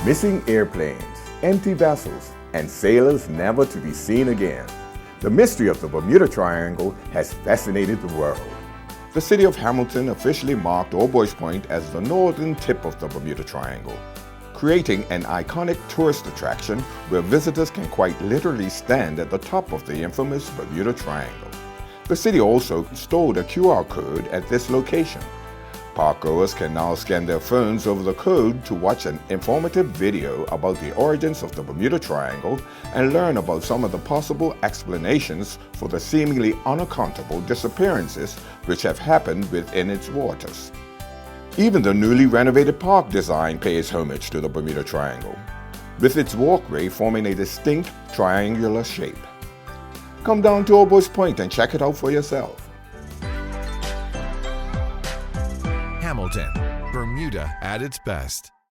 Missing airplanes, empty vessels, and sailors never to be seen again. The mystery of the Bermuda Triangle has fascinated the world. The city of Hamilton officially marked Albuoy Point as the northern tip of the Bermuda Triangle, creating an iconic tourist attraction where visitors can quite literally stand at the top of the infamous Bermuda Triangle. The city also installed a QR code at this location. Parkgoers can now scan their phones over the code to watch an informative video about the origins of the Bermuda Triangle and learn about some of the possible explanations for the seemingly unaccountable disappearances which have happened within its waters. Even the newly renovated park design pays homage to the Bermuda Triangle, with its walkway forming a distinct triangular shape. Come down to Albuoy Point and check it out for yourself. Hamilton, Bermuda at its best.